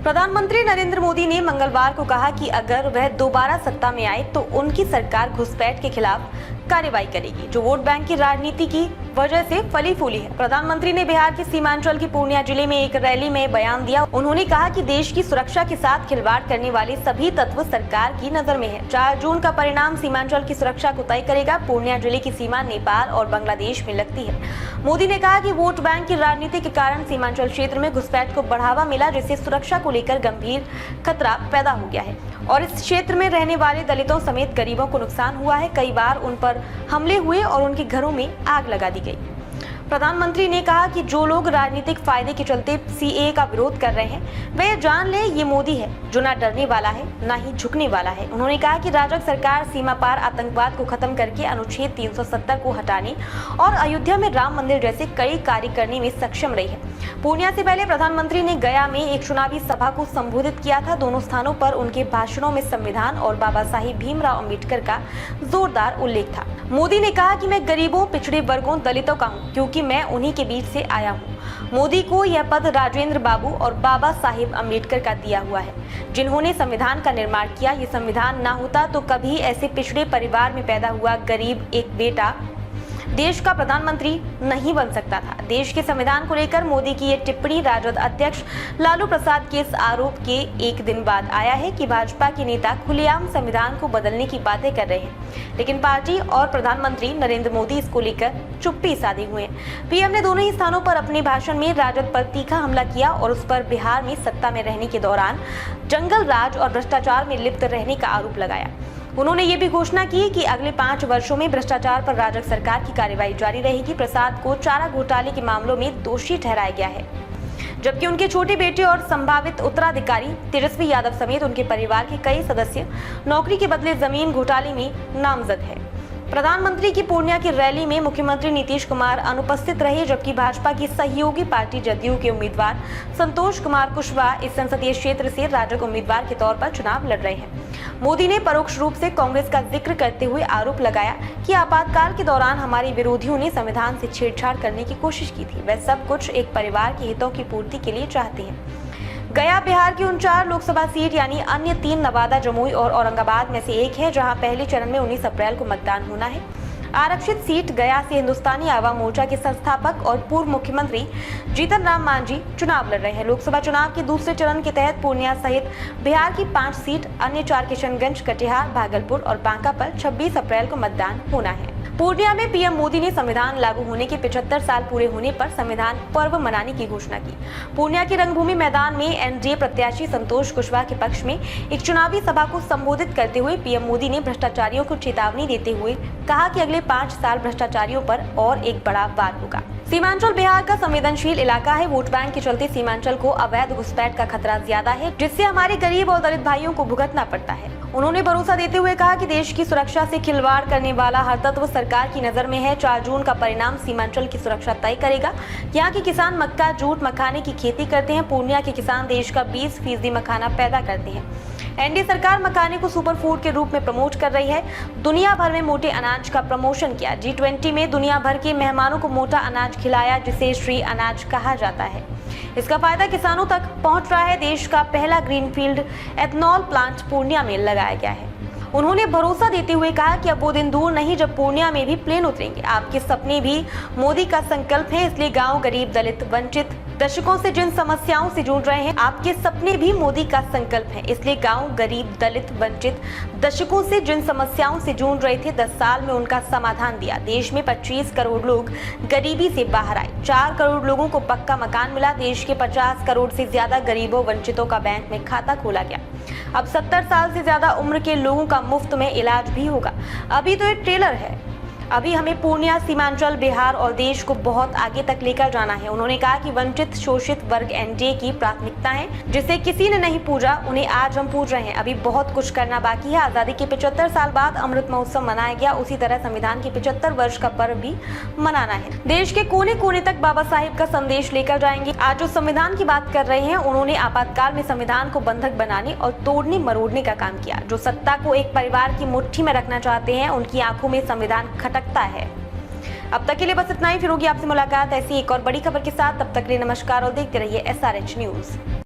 प्रधानमंत्री नरेंद्र मोदी ने मंगलवार को कहा कि अगर वह दोबारा सत्ता में आए तो उनकी सरकार घुसपैठ के खिलाफ कार्रवाई करेगी, जो वोट बैंक की राजनीति की वजह से फली फूली है। प्रधानमंत्री ने बिहार के सीमांचल के पूर्णिया जिले में एक रैली में बयान दिया। उन्होंने कहा कि देश की सुरक्षा के साथ खिलवाड़ करने वाले सभी तत्व सरकार की नजर में है। 4 जून का परिणाम सीमांचल की सुरक्षा को तय करेगा। पूर्णिया जिले की सीमा नेपाल और बांग्लादेश में लगती है। मोदी ने कहा कि वोट बैंक की राजनीति के कारण सीमांचल क्षेत्र में घुसपैठ को बढ़ावा मिला, जिससे सुरक्षा को लेकर गंभीर खतरा पैदा हो गया है और इस क्षेत्र में रहने वाले दलितों समेत गरीबों को नुकसान हुआ है। कई बार उन पर हमले हुए और उनके घरों में आग लगा दी गई। प्रधानमंत्री ने कहा कि जो लोग राजनीतिक फायदे के चलते सीएए का विरोध कर रहे हैं, वे जान ले ये मोदी है जो ना डरने वाला है ना ही झुकने वाला है। उन्होंने कहा कि राजग सरकार सीमा पार आतंकवाद को खत्म करके अनुच्छेद 370 को हटाने और अयोध्या में राम मंदिर जैसे कई कार्य करने में सक्षम रही है। पूर्णिया से पहले प्रधानमंत्री ने गया में एक चुनावी सभा को संबोधित किया था। दोनों स्थानों पर उनके भाषणों में संविधान और बाबा साहिब भीमराव अम्बेडकर का जोरदार उल्लेख था। मोदी ने कहा कि मैं गरीबों, पिछड़े वर्गों, दलितों का हूँ, क्योंकि मैं उन्हीं के बीच से आया हूँ। मोदी को यह पद राजेंद्र बाबू और बाबा साहिब अम्बेडकर का दिया हुआ है, जिन्होंने संविधान का निर्माण किया। ये संविधान ना होता तो कभी ऐसे पिछड़े परिवार में पैदा हुआ गरीब एक बेटा देश का प्रधानमंत्री नहीं बन सकता था। देश के संविधान को लेकर मोदी की ये टिप्पणी राजद अध्यक्ष लालू प्रसाद के इस आरोप के एक दिन बाद आया है कि भाजपा के नेता खुलेआम संविधान को बदलने की बातें कर रहे हैं, लेकिन पार्टी और प्रधानमंत्री नरेंद्र मोदी इसको लेकर चुप्पी साधे हुए हैं। पीएम ने दोनों ही स्थानों पर अपने भाषण में राजद पर तीखा हमला किया और उस पर बिहार में सत्ता में रहने के दौरान जंगल राज और भ्रष्टाचार में लिप्त रहने का आरोप लगाया। उन्होंने ये भी घोषणा की कि अगले 5 वर्षों में भ्रष्टाचार पर राजग सरकार की कार्रवाई जारी रहेगी। प्रसाद को चारा घोटाले के मामलों में दोषी ठहराया गया है, जबकि उनके छोटे बेटे और संभावित उत्तराधिकारी तेजस्वी यादव समेत उनके परिवार के कई सदस्य नौकरी के बदले जमीन घोटाले में नामजद है। प्रधानमंत्री की पूर्णिया की रैली में मुख्यमंत्री नीतीश कुमार अनुपस्थित रहे, जबकि भाजपा की सहयोगी पार्टी जदयू के उम्मीदवार संतोष कुमार कुशवाहा इस संसदीय क्षेत्र से राजग उम्मीदवार के तौर पर चुनाव लड़ रहे हैं। मोदी ने परोक्ष रूप से कांग्रेस का जिक्र करते हुए आरोप लगाया कि आपातकाल के दौरान हमारे विरोधियों ने संविधान से छेड़छाड़ करने की कोशिश की थी। वह सब कुछ एक परिवार के हितों की पूर्ति के लिए चाहते हैं। गया बिहार की उन 4 लोकसभा सीट यानी अन्य 3 नवादा, जमुई और औरंगाबाद में से एक है, जहां पहले चरण में 19 अप्रैल को मतदान होना है। आरक्षित सीट गया से हिंदुस्तानी आवाम मोर्चा के संस्थापक और पूर्व मुख्यमंत्री जीतन राम मांझी चुनाव लड़ रहे हैं। लोकसभा चुनाव के दूसरे चरण के तहत पूर्णिया सहित बिहार की 5 सीट, अन्य 4 किशनगंज, कटिहार, भागलपुर और बांका पर 26 अप्रैल को मतदान होना है। पूर्णिया में पीएम मोदी ने संविधान लागू होने के 75 साल पूरे होने पर संविधान पर्व मनाने की घोषणा की। पूर्णिया के रंगभूमि मैदान में एनडीए प्रत्याशी संतोष कुशवाहा के पक्ष में एक चुनावी सभा को संबोधित करते हुए पीएम मोदी ने भ्रष्टाचारियों को चेतावनी देते हुए कहा कि अगले 5 साल भ्रष्टाचारियों पर और एक बड़ा वार होगा। सीमांचल बिहार का संवेदनशील इलाका है। वोट बैंक के चलते सीमांचल को अवैध घुसपैठ का खतरा ज्यादा है, जिससे हमारे गरीब और दलित भाइयों को भुगतना पड़ता है। उन्होंने भरोसा देते हुए कहा कि देश की सुरक्षा से खिलवाड़ करने वाला हर तत्व सरकार की नजर में है। 4 जून का परिणाम सीमांचल की सुरक्षा तय करेगा। यहाँ के किसान मक्का, जूट, मखाने की खेती करते हैं। पूर्णिया के किसान देश का 20% मखाना पैदा करते हैं। एनडीए सरकार मखाने को सुपर फूड के रूप में प्रमोट कर रही है। दुनिया भर में मोटे अनाज का प्रमोशन किया। G20 में दुनिया भर के मेहमानों को मोटा अनाज खिलाया, जिसे श्री अनाज कहा जाता है। इसका फायदा किसानों तक पहुंच रहा है। देश का पहला ग्रीनफील्ड एथनॉल प्लांट पूर्णिया में लगाया गया है। उन्होंने भरोसा देते हुए कहा कि अब वो दिन दूर नहीं जब पूर्णिया में भी प्लेन उतरेंगे। आपके सपने भी मोदी का संकल्प है, इसलिए गांव, गरीब, दलित, वंचित दशकों से जिन समस्याओं से जूझ रहे हैं, आपके सपने भी मोदी का संकल्प है। इसलिए गांव, गरीब, दलित, वंचित दशकों से जिन समस्याओं से जूझ रहे थे, 10 साल में उनका समाधान दिया। देश में 25 करोड़ लोग गरीबी से बाहर आए। 4 करोड़ लोगों को पक्का मकान मिला। देश के 50 करोड़ से ज्यादा गरीबों, वंचितों का बैंक में खाता खोला गया। अब 70 साल से ज्यादा उम्र के लोगों का मुफ्त में इलाज भी होगा। अभी तो ये ट्रेलर है, अभी हमें पूर्णिया, सीमांचल, बिहार और देश को बहुत आगे तक लेकर जाना है। उन्होंने कहा कि वंचित, शोषित वर्ग एनडीए की प्राथमिकता है, जिसे किसी ने नहीं पूजा, उन्हें आज हम पूज रहे हैं। अभी बहुत कुछ करना बाकी है। आजादी के 75 साल बाद अमृत महोत्सव मनाया गया, उसी तरह संविधान के 75 वर्ष का पर्व भी मनाना है। देश के कोने कोने तक बाबा साहिब का संदेश लेकर जाएंगे। आज जो संविधान की बात कर रहे हैं, उन्होंने आपातकाल में संविधान को बंधक बनाने और तोड़ने मरोड़ने का काम किया। जो सत्ता को एक परिवार की मुट्ठी में रखना चाहते हैं, उनकी आंखों में संविधान खटकता है। अब तक के लिए बस इतना ही। फिर होगी आपसे मुलाकात ऐसी एक और बड़ी खबर के साथ। तब तक के लिए नमस्कार और देखते रहिए SRH न्यूज।